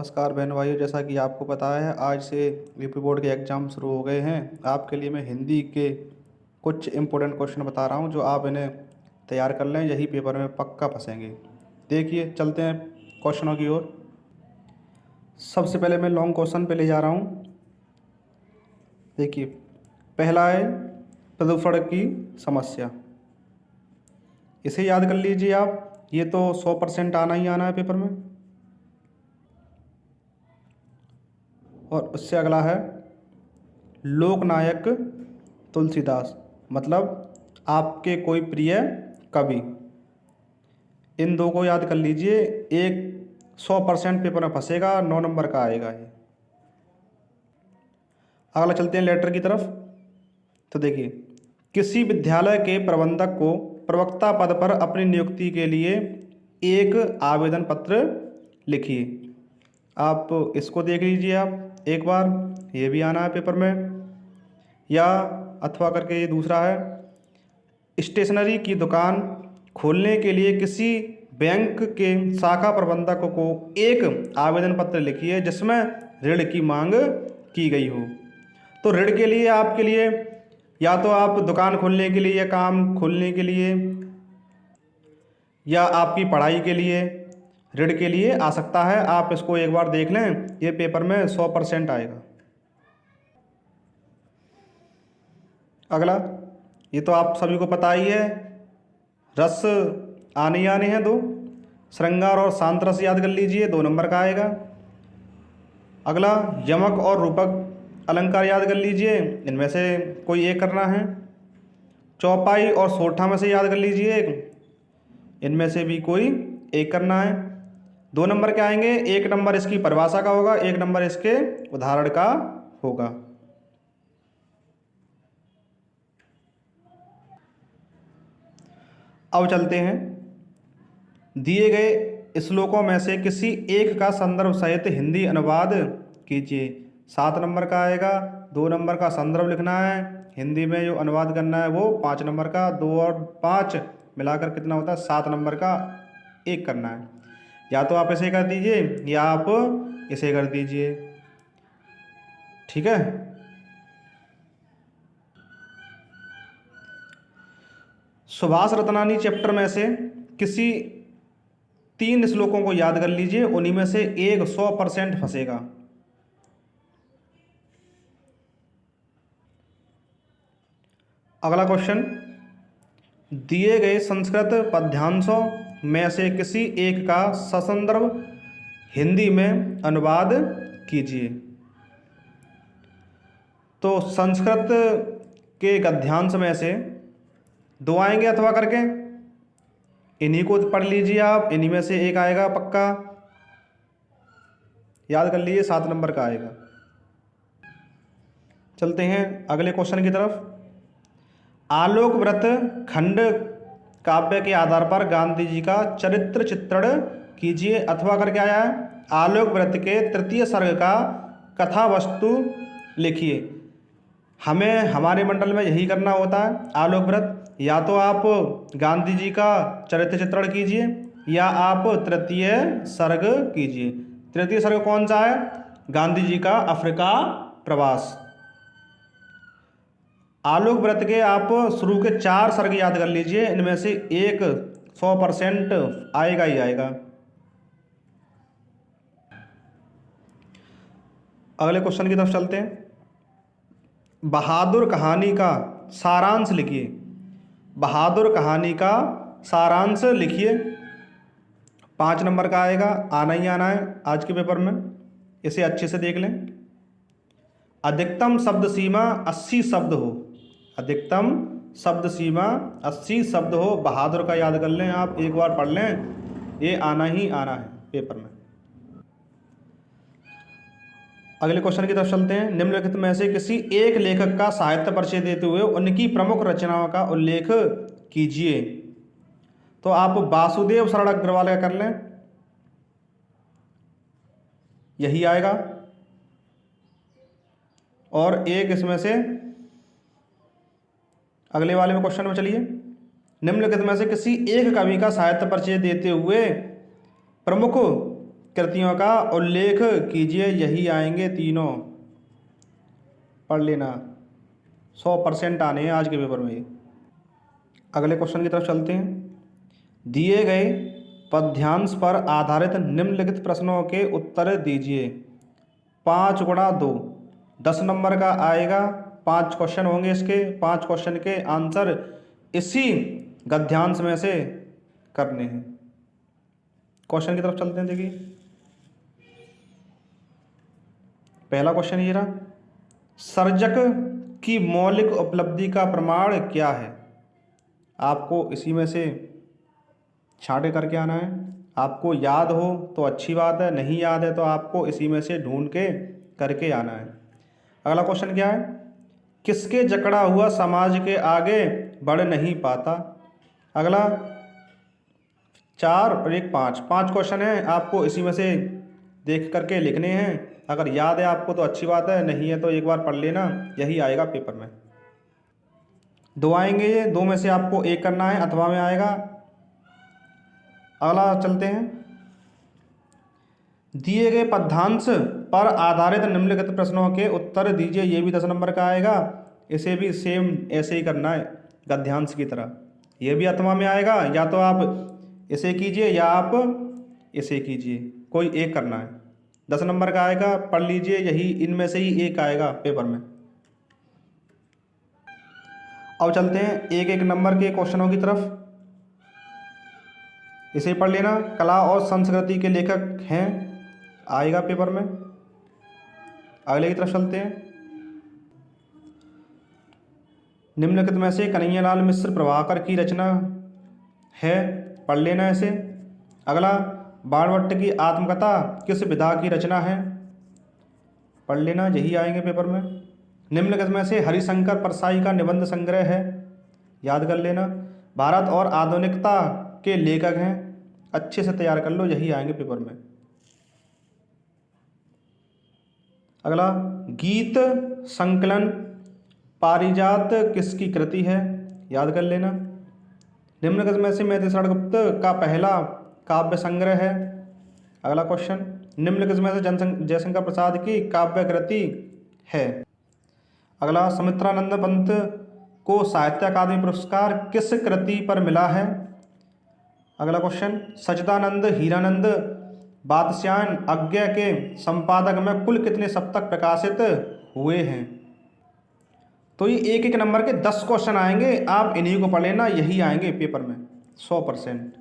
नमस्कार बहन भाइयों, जैसा कि आपको पता है आज से यूपी बोर्ड के एग्ज़ाम शुरू हो गए हैं। आपके लिए मैं हिंदी के कुछ इम्पोर्टेंट क्वेश्चन बता रहा हूं, जो आप इन्हें तैयार कर लें, यही पेपर में पक्का फंसेंगे। देखिए, चलते हैं क्वेश्चनों की ओर। सबसे पहले मैं लॉन्ग क्वेश्चन पे ले जा रहा हूं। देखिए, पहला है प्रदूषण की समस्या। इसे याद कर लीजिए आप, ये तो 100% आना ही आना है पेपर में। और उससे अगला है लोकनायक तुलसीदास, मतलब आपके कोई प्रिय कवि। इन दो को याद कर लीजिए, एक 100% पेपर में फंसेगा, 9 नंबर का आएगा ये। अगला चलते हैं लेटर की तरफ। तो देखिए, किसी विद्यालय के प्रबंधक को प्रवक्ता पद पर अपनी नियुक्ति के लिए एक आवेदन पत्र लिखिए। आप इसको देख लीजिए आप एक बार, ये भी आना है पेपर में। या अथवा करके ये दूसरा है, स्टेशनरी की दुकान खोलने के लिए किसी बैंक के शाखा प्रबंधक को एक आवेदन पत्र लिखिए जिसमें ऋण की मांग की गई हो। तो ऋण के लिए आपके लिए या तो आप दुकान खोलने के लिए या काम खोलने के लिए या आपकी पढ़ाई के लिए ऋण के लिए आ सकता है। आप इसको एक बार देख लें, ये पेपर में 100% आएगा। अगला, ये तो आप सभी को पता ही है, रस आने ही आने हैं दो। श्रृंगार और शांत रस याद कर लीजिए, 2 नंबर का आएगा। अगला, यमक और रूपक अलंकार याद कर लीजिए, इनमें से कोई एक करना है। चौपाई और सोठा में से याद कर लीजिए, इनमें से भी कोई एक करना है। 2 नंबर के आएंगे, 1 नंबर इसकी परिभाषा का होगा, 1 नंबर इसके उदाहरण का होगा। अब चलते हैं, दिए गए श्लोकों में से किसी एक का संदर्भ सहित हिंदी अनुवाद कीजिए। 7 नंबर का आएगा। 2 नंबर का संदर्भ लिखना है, हिंदी में जो अनुवाद करना है वो 5 नंबर का। 2 और 5 मिलाकर कितना होता है, 7 नंबर का एक करना है। या तो आप इसे कर दीजिए या आप इसे कर दीजिए, ठीक है। सुभाष रत्नानी चैप्टर में से किसी 3 श्लोकों को याद कर लीजिए, उन्हीं में से एक 100% फंसेगा। अगला क्वेश्चन, दिए गए संस्कृत पद्यांशों में से किसी एक का ससंदर्भ हिंदी में अनुवाद कीजिए। तो संस्कृत के गद्यांश में से 2 आएंगे अथवा करके, इन्हीं को पढ़ लीजिए आप, इन्हीं में से एक आएगा पक्का, याद कर लीजिए, 7 नंबर का आएगा। चलते हैं अगले क्वेश्चन की तरफ। आलोक व्रत खंड काव्य के आधार पर गांधी जी का चरित्र चित्रण कीजिए, अथवा करके आया है आलोक व्रत के 3य सर्ग का कथा वस्तु लिखिए। हमें हमारे मंडल में यही करना होता है आलोक व्रत। या तो आप गांधी जी का चरित्र चित्रण कीजिए या आप 3य सर्ग कीजिए। 3य सर्ग कौन सा है, गांधी जी का अफ्रीका प्रवास। आलोक व्रत के आप शुरू के 4 सर्ग याद कर लीजिए, इनमें से एक 100% आएगा ही आएगा। अगले क्वेश्चन की तरफ चलते हैं। बहादुर कहानी का सारांश लिखिए। बहादुर कहानी का सारांश लिखिए, 5 नंबर का आएगा, आना ही आना है आज के पेपर में, इसे अच्छे से देख लें। अधिकतम शब्द सीमा 80 शब्द हो। अधिकतम शब्द सीमा 80 शब्द हो। बहादुर का याद कर लें आप, एक बार पढ़ लें, ये आना ही आना है पेपर में। अगले क्वेश्चन की तरफ चलते हैं। निम्नलिखित में से किसी एक लेखक का साहित्य परिचय देते हुए उनकी प्रमुख रचनाओं का उल्लेख कीजिए। तो आप वासुदेव शरण अग्रवाल का कर लें, यही आएगा। और एक इसमें से अगले वाले में क्वेश्चन में चलिए, निम्नलिखित में से किसी एक कवि का साहित्य परिचय देते हुए प्रमुख कृतियों का उल्लेख कीजिए, यही आएंगे तीनों। पढ़ लेना, 100% आने हैं आज के पेपर में ये। अगले क्वेश्चन की तरफ चलते हैं। दिए गए पद्यांश पर आधारित निम्नलिखित प्रश्नों के उत्तर दीजिए। 5 गुणा 2, 10 नंबर का आएगा। 5 क्वेश्चन होंगे इसके, 5 क्वेश्चन के आंसर इसी गद्यांश में से करने हैं। क्वेश्चन की तरफ चलते हैं। देखिए पहला क्वेश्चन ये रहा, सर्जक की मौलिक उपलब्धि का प्रमाण क्या है। आपको इसी में से छांटे करके आना है। आपको याद हो तो अच्छी बात है, नहीं याद है तो आपको इसी में से ढूंढ के करके आना है। अगला क्वेश्चन क्या है, किसके जकड़ा हुआ समाज के आगे बढ़ नहीं पाता। अगला 4 और 1 5, 5 क्वेश्चन है, आपको इसी में से देख करके लिखने हैं। अगर याद है आपको तो अच्छी बात है, नहीं है तो एक बार पढ़ लेना, यही आएगा पेपर में। 2 आएंगे, ये 2 में से आपको 1 करना है, अथवा में आएगा। अगला चलते हैं, दिए गए पद्यांश पर आधारित निम्नलिखित प्रश्नों के उत्तर दीजिए। ये भी 10 नंबर का आएगा। इसे भी सेम ऐसे ही करना है गद्यांश की तरह। ये भी अथवा में आएगा, या तो आप इसे कीजिए या आप इसे कीजिए, कोई एक करना है। 10 नंबर का आएगा, पढ़ लीजिए, यही इनमें से ही एक आएगा पेपर में। अब चलते हैं 1-1 नंबर के क्वेश्चनों की तरफ। इसे पढ़ लेना, कला और संस्कृति के लेखक हैं, आएगा पेपर में। अगले की तरफ चलते हैं, निम्नलिखित में से कन्हैयालाल मिश्र प्रभाकर की रचना है, पढ़ लेना इसे। अगला, बाणभट्ट की आत्मकथा किस विधा की रचना है, पढ़ लेना, यही आएंगे पेपर में। निम्नलिखित में से हरिशंकर परसाई का निबंध संग्रह है, याद कर लेना। भारत और आधुनिकता के लेखक हैं, अच्छे से तैयार कर लो, यही आएंगे पेपर में। अगला, गीत संकलन पारिजात किसकी कृति है, याद कर लेना। निम्नलिखित में से मैथिलीशरण गुप्त का पहला काव्य संग्रह है। अगला क्वेश्चन, निम्नलिखित में से जयशंकर प्रसाद की काव्य कृति है। अगला, सुमित्रानंद पंत को साहित्य अकादमी पुरस्कार किस कृति पर मिला है। अगला क्वेश्चन, सच्चिदानंद हीरानंद बादशायन अज्ञा के संपादक में कुल कितने सप्तक प्रकाशित हुए हैं। तो ये 1-1 नंबर के 10 क्वेश्चन आएंगे, आप इन्हीं को पढ़ लेना, यही आएंगे पेपर में 100%।